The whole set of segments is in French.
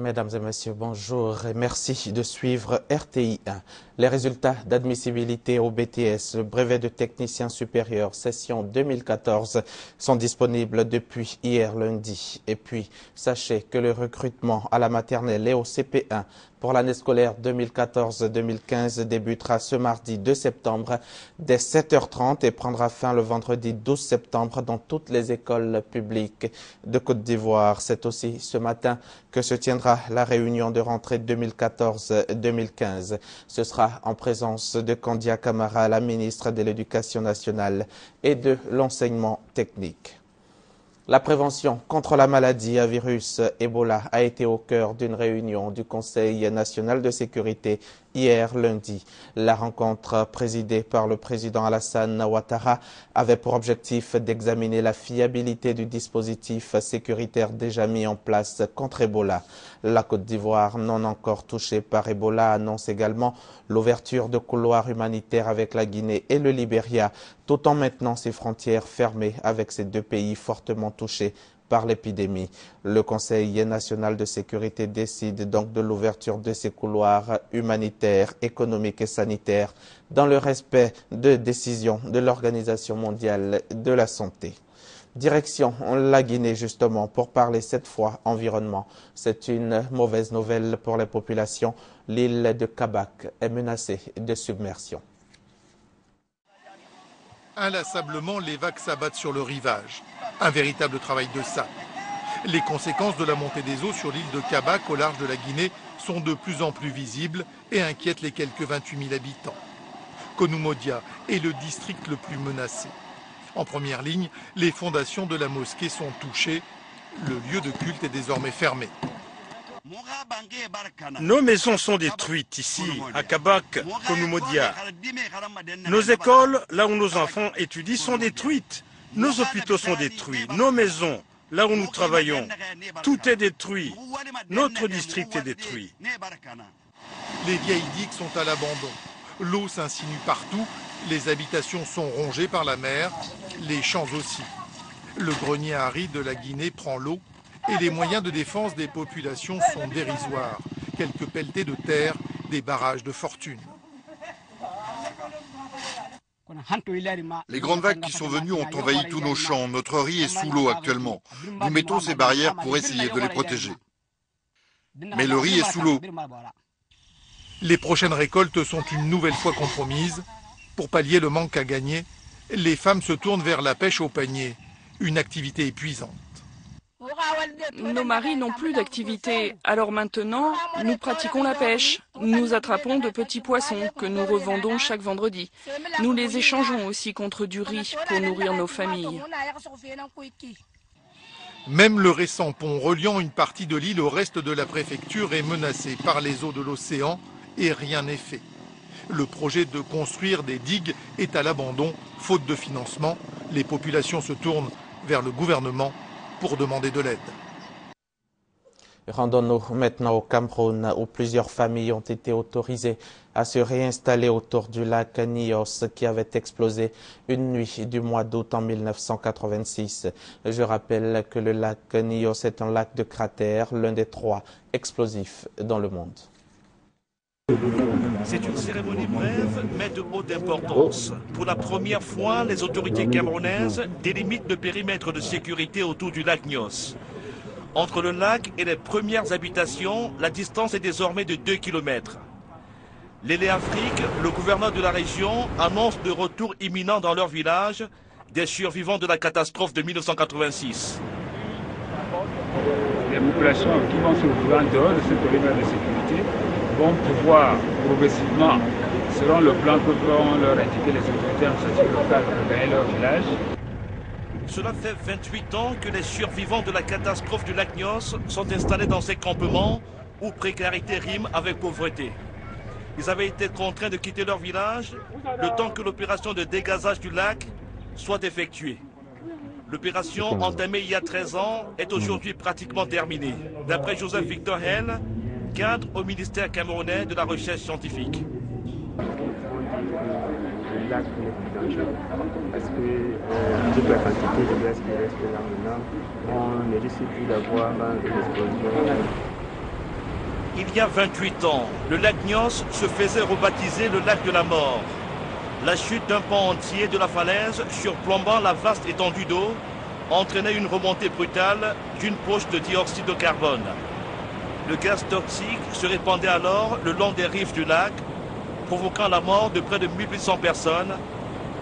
Mesdames et messieurs, bonjour et merci de suivre RTI 1. Les résultats d'admissibilité au BTS, le brevet de technicien supérieur, session 2014, sont disponibles depuis hier lundi. Et puis, sachez que le recrutement à la maternelle et au CP1 pour l'année scolaire 2014-2015 débutera ce mardi 2 septembre dès 7h30 et prendra fin le vendredi 12 septembre dans toutes les écoles publiques de Côte d'Ivoire. C'est aussi ce matin que se tiendra la réunion de rentrée 2014-2015. Ce sera en présence de Kandia Camara, la ministre de l'Éducation nationale et de l'enseignement technique. La prévention contre la maladie à virus Ebola a été au cœur d'une réunion du Conseil national de sécurité hier lundi. La rencontre présidée par le président Alassane Ouattara avait pour objectif d'examiner la fiabilité du dispositif sécuritaire déjà mis en place contre Ebola. La Côte d'Ivoire, non encore touchée par Ebola, annonce également l'ouverture de couloirs humanitaires avec la Guinée et le Libéria, tout en maintenant ses frontières fermées avec ces deux pays fortement touchés par l'épidémie. Le Conseil national de sécurité décide donc de l'ouverture de ces couloirs humanitaires, économiques et sanitaires dans le respect de décisions de l'Organisation mondiale de la santé. Direction la Guinée justement pour parler cette fois environnement. C'est une mauvaise nouvelle pour les populations. L'île de Kabac est menacée de submersion. Inlassablement, les vagues s'abattent sur le rivage. Un véritable travail de sape. Les conséquences de la montée des eaux sur l'île de Kabac, au large de la Guinée, sont de plus en plus visibles et inquiètent les quelques 28 000 habitants. Konoumodia est le district le plus menacé. En première ligne, les fondations de la mosquée sont touchées. Le lieu de culte est désormais fermé. Nos maisons sont détruites ici, à Kabac, Konoumodia. Nos écoles, là où nos enfants étudient, sont détruites. Nos hôpitaux sont détruits. Nos maisons, là où nous travaillons, tout est détruit. Notre district est détruit. Les vieilles digues sont à l'abandon. L'eau s'insinue partout. Les habitations sont rongées par la mer. Les champs aussi. Le grenier aride de la Guinée prend l'eau. Et les moyens de défense des populations sont dérisoires. Quelques pelletées de terre, des barrages de fortune. Les grandes vagues qui sont venues ont envahi tous nos champs. Notre riz est sous l'eau actuellement. Nous mettons ces barrières pour essayer de les protéger. Mais le riz est sous l'eau. Les prochaines récoltes sont une nouvelle fois compromises. Pour pallier le manque à gagner, les femmes se tournent vers la pêche au panier, une activité épuisante. Nos maris n'ont plus d'activité, alors maintenant, nous pratiquons la pêche. Nous attrapons de petits poissons que nous revendons chaque vendredi. Nous les échangeons aussi contre du riz pour nourrir nos familles. Même le récent pont reliant une partie de l'île au reste de la préfecture est menacé par les eaux de l'océan et rien n'est fait. Le projet de construire des digues est à l'abandon, faute de financement. Les populations se tournent vers le gouvernement pour demander de l'aide. Rendons-nous maintenant au Cameroun où plusieurs familles ont été autorisées à se réinstaller autour du lac Nyos qui avait explosé une nuit du mois d'août en 1986. Je rappelle que le lac Nyos est un lac de cratère, l'un des 3 explosifs dans le monde. C'est une cérémonie brève, mais de haute importance. Pour la première fois, les autorités camerounaises délimitent le périmètre de sécurité autour du lac Nyos. Entre le lac et les premières habitations, la distance est désormais de 2 km. L'Élé Afrique, le gouverneur de la région, annonce de retour imminent dans leur village des survivants de la catastrophe de 1986. Les populations qui vont se retrouver en dehors de ce périmètre de sécurité vont pouvoir progressivement, selon le plan que vont leur indiquer les autorités administratives locales, regagner leur village. Cela fait 28 ans que les survivants de la catastrophe du lac Nyos sont installés dans ces campements où précarité rime avec pauvreté. Ils avaient été contraints de quitter leur village le temps que l'opération de dégazage du lac soit effectuée. L'opération entamée il y a 13 ans est aujourd'hui pratiquement terminée, d'après Joseph Victor Hell, cadre au ministère camerounais de la recherche scientifique. Le lac est plus dangereux parce que toute la quantité de gaz qui reste là maintenant, on ne risque plus d'avoir une explosion Il y a 28 ans, le lac Nyos se faisait rebaptiser le lac de la mort. La chute d'un pan entier de la falaise, surplombant la vaste étendue d'eau, entraînait une remontée brutale d'une poche de dioxyde de carbone. Le gaz toxique se répandait alors le long des rives du lac, provoquant la mort de près de 1800 personnes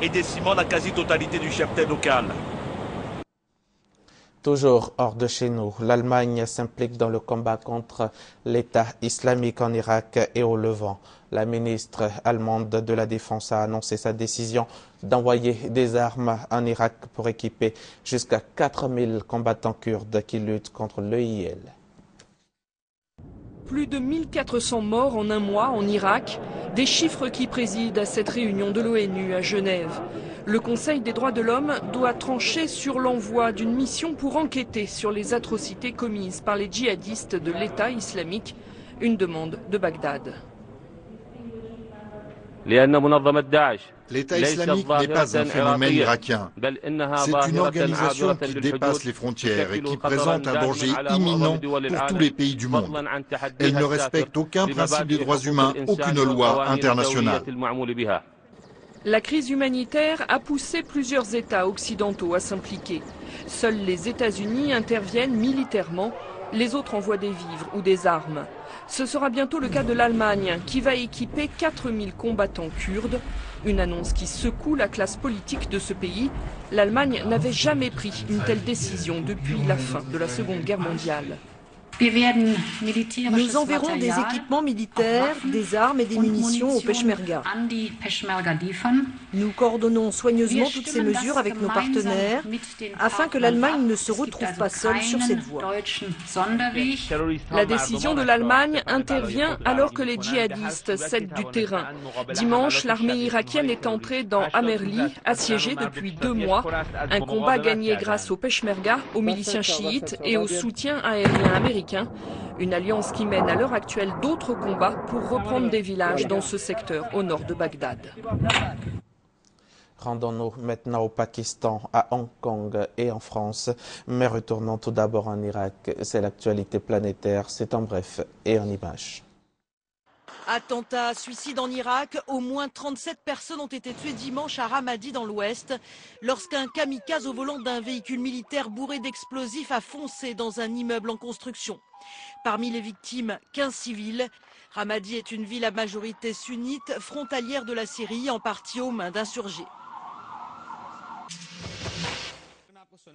et décimant la quasi-totalité du cheptel local. Toujours hors de chez nous, l'Allemagne s'implique dans le combat contre l'État islamique en Irak et au Levant. La ministre allemande de la Défense a annoncé sa décision d'envoyer des armes en Irak pour équiper jusqu'à 4000 combattants kurdes qui luttent contre l'EIL. Plus de 1400 morts en un mois en Irak, des chiffres qui président à cette réunion de l'ONU à Genève. Le Conseil des droits de l'homme doit trancher sur l'envoi d'une mission pour enquêter sur les atrocités commises par les djihadistes de l'État islamique, une demande de Bagdad. L'État islamique n'est pas un phénomène irakien. C'est une organisation qui dépasse les frontières et qui présente un danger imminent pour tous les pays du monde. Elle ne respecte aucun principe des droits humains, aucune loi internationale. La crise humanitaire a poussé plusieurs États occidentaux à s'impliquer. Seuls les États-Unis interviennent militairement, les autres envoient des vivres ou des armes. Ce sera bientôt le cas de l'Allemagne, qui va équiper 4000 combattants kurdes. Une annonce qui secoue la classe politique de ce pays. L'Allemagne n'avait jamais pris une telle décision depuis la fin de la Seconde Guerre mondiale. Nous enverrons des équipements militaires, des armes et des munitions au Peshmerga. Nous coordonnons soigneusement toutes ces mesures avec nos partenaires afin que l'Allemagne ne se retrouve pas seule sur cette voie. La décision de l'Allemagne intervient alors que les djihadistes cèdent du terrain. Dimanche, l'armée irakienne est entrée dans Amerli, assiégée depuis 2 mois. Un combat gagné grâce au Peshmerga, aux miliciens chiites et au soutien aérien américain. Une alliance qui mène à l'heure actuelle d'autres combats pour reprendre des villages dans ce secteur au nord de Bagdad. Rendons-nous maintenant au Pakistan, à Hong Kong et en France. Mais retournons tout d'abord en Irak. C'est l'actualité planétaire. C'est en bref et en images. Attentat, suicide en Irak, au moins 37 personnes ont été tuées dimanche à Ramadi dans l'ouest, lorsqu'un kamikaze au volant d'un véhicule militaire bourré d'explosifs a foncé dans un immeuble en construction. Parmi les victimes, 15 civils. Ramadi est une ville à majorité sunnite, frontalière de la Syrie, en partie aux mains d'insurgés.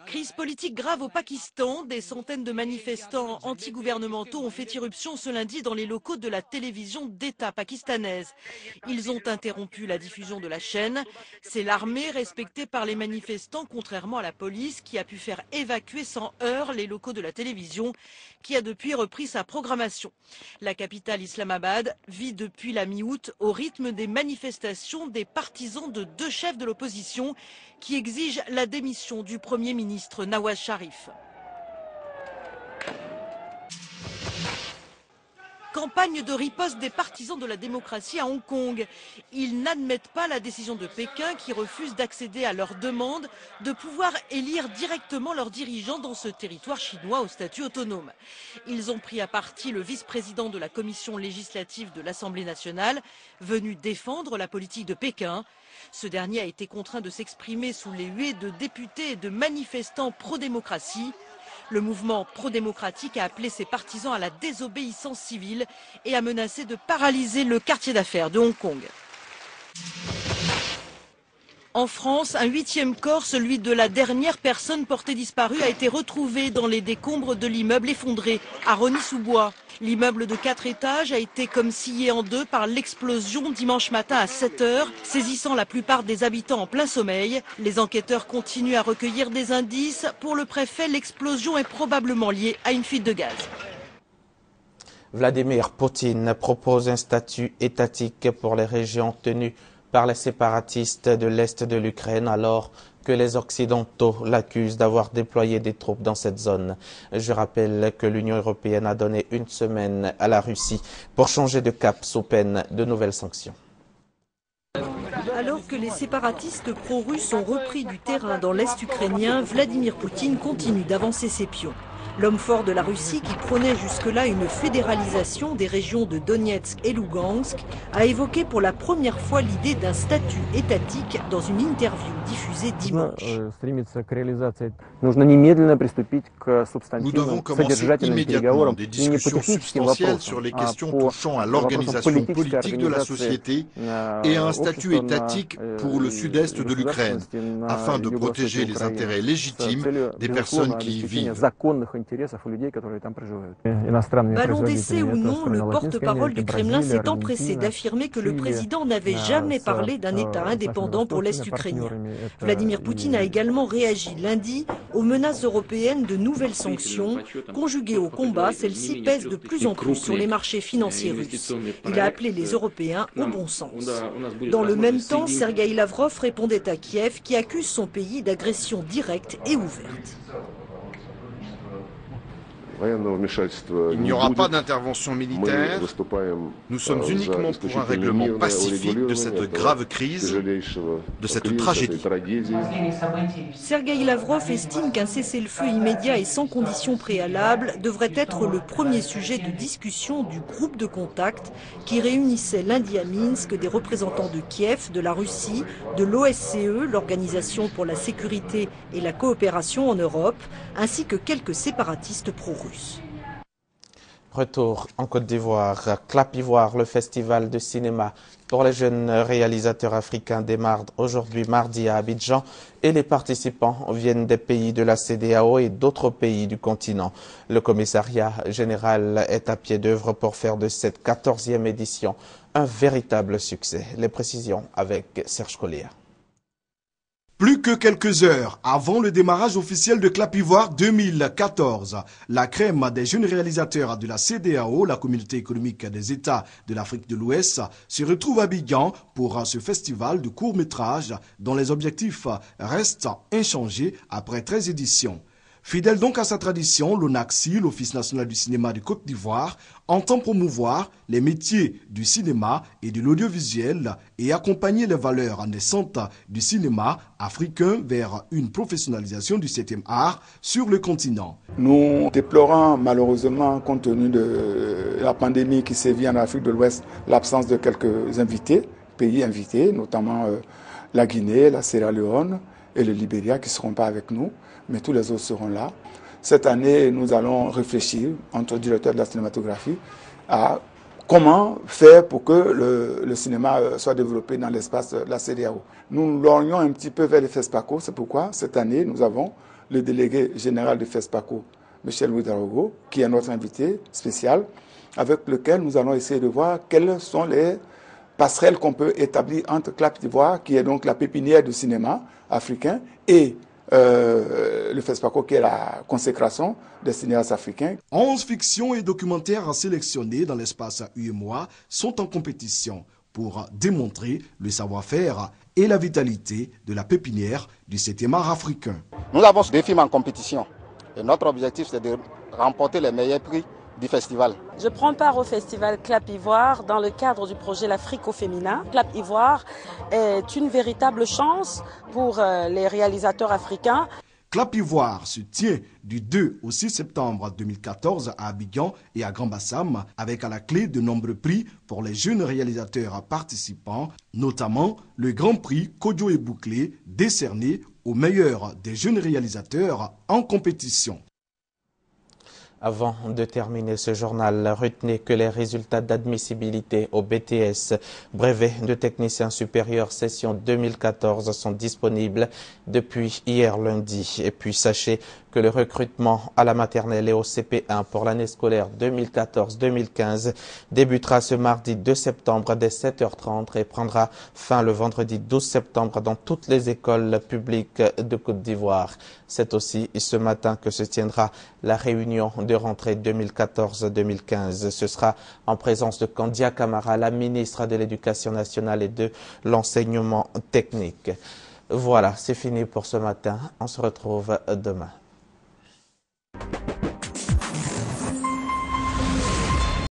Crise politique grave au Pakistan. Des centaines de manifestants anti-gouvernementaux ont fait irruption ce lundi dans les locaux de la télévision d'État pakistanaise. Ils ont interrompu la diffusion de la chaîne. C'est l'armée respectée par les manifestants, contrairement à la police, qui a pu faire évacuer sans heurts les locaux de la télévision, qui a depuis repris sa programmation. La capitale Islamabad vit depuis la mi-août au rythme des manifestations des partisans de 2 chefs de l'opposition qui exigent la démission du Premier ministre Nawaz Sharif. Campagne de riposte des partisans de la démocratie à Hong Kong. Ils n'admettent pas la décision de Pékin qui refuse d'accéder à leur demande de pouvoir élire directement leurs dirigeants dans ce territoire chinois au statut autonome. Ils ont pris à partie le vice-président de la commission législative de l'Assemblée nationale, venu défendre la politique de Pékin. Ce dernier a été contraint de s'exprimer sous les huées de députés et de manifestants pro-démocratie. Le mouvement pro-démocratique a appelé ses partisans à la désobéissance civile et a menacé de paralyser le quartier d'affaires de Hong Kong. En France, un 8e corps, celui de la dernière personne portée disparue, a été retrouvé dans les décombres de l'immeuble effondré à Rosny-sous-Bois. L'immeuble de 4 étages a été comme scié en 2 par l'explosion dimanche matin à 7 h, saisissant la plupart des habitants en plein sommeil. Les enquêteurs continuent à recueillir des indices. Pour le préfet, l'explosion est probablement liée à une fuite de gaz. Vladimir Poutine propose un statut étatique pour les régions tenues par les séparatistes de l'Est de l'Ukraine alors que les Occidentaux l'accusent d'avoir déployé des troupes dans cette zone. Je rappelle que l'Union européenne a donné 1 semaine à la Russie pour changer de cap sous peine de nouvelles sanctions. Alors que les séparatistes pro-russes ont repris du terrain dans l'Est ukrainien, Vladimir Poutine continue d'avancer ses pions. L'homme fort de la Russie, qui prônait jusque-là une fédéralisation des régions de Donetsk et Lugansk, a évoqué pour la première fois l'idée d'un statut étatique dans une interview diffusée dimanche. Nous devons commencer immédiatement des discussions substantielles sur les questions touchant à l'organisation politique de la société et à un statut étatique pour le sud-est de l'Ukraine, afin de protéger les intérêts légitimes des personnes qui y vivent. Ballon d'essai ou non, le porte-parole du Kremlin s'est empressé d'affirmer que le président n'avait jamais parlé d'un État indépendant pour l'Est ukrainien. Vladimir Poutine a également réagi lundi aux menaces européennes de nouvelles sanctions. Conjuguées au combat, celles-ci pèsent de plus en plus sur les marchés financiers russes. Il a appelé les Européens au bon sens. Dans le même temps, Sergueï Lavrov répondait à Kiev, qui accuse son pays d'agression directe et ouverte. Il n'y aura pas d'intervention militaire. Nous sommes uniquement pour un règlement pacifique de cette grave crise, de cette tragédie. Sergueï Lavrov estime qu'un cessez-le-feu immédiat et sans conditions préalables devrait être le premier sujet de discussion du groupe de contact qui réunissait lundi à Minsk des représentants de Kiev, de la Russie, de l'OSCE, l'Organisation pour la sécurité et la coopération en Europe, ainsi que quelques séparatistes pro-russes. Retour en Côte d'Ivoire. Clap Ivoire, le festival de cinéma pour les jeunes réalisateurs africains démarre aujourd'hui mardi à Abidjan et les participants viennent des pays de la CEDEAO et d'autres pays du continent. Le commissariat général est à pied d'œuvre pour faire de cette 14e édition un véritable succès. Les précisions avec Serge Collier. Plus que quelques heures avant le démarrage officiel de Clap Ivoire 2014, la crème des jeunes réalisateurs de la CEDEAO, la communauté économique des États de l'Afrique de l'Ouest, se retrouve à Abidjan pour ce festival de courts-métrages dont les objectifs restent inchangés après 13 éditions. Fidèle donc à sa tradition, l'ONACCI, l'Office national du cinéma de Côte d'Ivoire, entend promouvoir les métiers du cinéma et de l'audiovisuel et accompagner les valeurs naissantes du cinéma africain vers une professionnalisation du 7e art sur le continent. Nous déplorons malheureusement, compte tenu de la pandémie qui sévit en Afrique de l'Ouest, l'absence de quelques pays invités, notamment la Guinée, la Sierra Leone et le Libéria qui ne seront pas avec nous, mais tous les autres seront là. Cette année, nous allons réfléchir, entre directeurs de la cinématographie, à comment faire pour que le cinéma soit développé dans l'espace de la CEDEAO. Nous lorgnons un petit peu vers le FESPACO, c'est pourquoi cette année, nous avons le délégué général du FESPACO, Michel Ouedraogo, qui est notre invité spécial, avec lequel nous allons essayer de voir quelles sont les passerelles qu'on peut établir entre Clap d'Ivoire, qui est donc la pépinière du cinéma africain, et le FESPACO, qui est la consécration des cinéastes africains. 11 fictions et documentaires sélectionnés dans l'espace UEMOA sont en compétition pour démontrer le savoir-faire et la vitalité de la pépinière du 7e art africain. Nous avons des films en compétition et notre objectif c'est de remporter les meilleurs prix du festival. Je prends part au festival Clap Ivoire dans le cadre du projet l'Afrique au féminin. Clap Ivoire est une véritable chance pour les réalisateurs africains. Clap Ivoire se tient du 2 au 6 septembre 2014 à Abidjan et à Grand-Bassam avec à la clé de nombreux prix pour les jeunes réalisateurs participants, notamment le Grand Prix Kodjo et Bouclé décerné aux meilleurs des jeunes réalisateurs en compétition. Avant de terminer ce journal, retenez que les résultats d'admissibilité au BTS, brevet de technicien supérieur session 2014, sont disponibles depuis hier lundi. Et puis sachez que le recrutement à la maternelle et au CP1 pour l'année scolaire 2014-2015 débutera ce mardi 2 septembre dès 7h30 et prendra fin le vendredi 12 septembre dans toutes les écoles publiques de Côte d'Ivoire. C'est aussi ce matin que se tiendra la réunion de rentrée 2014-2015. Ce sera en présence de Kandia Camara, la ministre de l'Éducation nationale et de l'enseignement technique. Voilà, c'est fini pour ce matin. On se retrouve demain.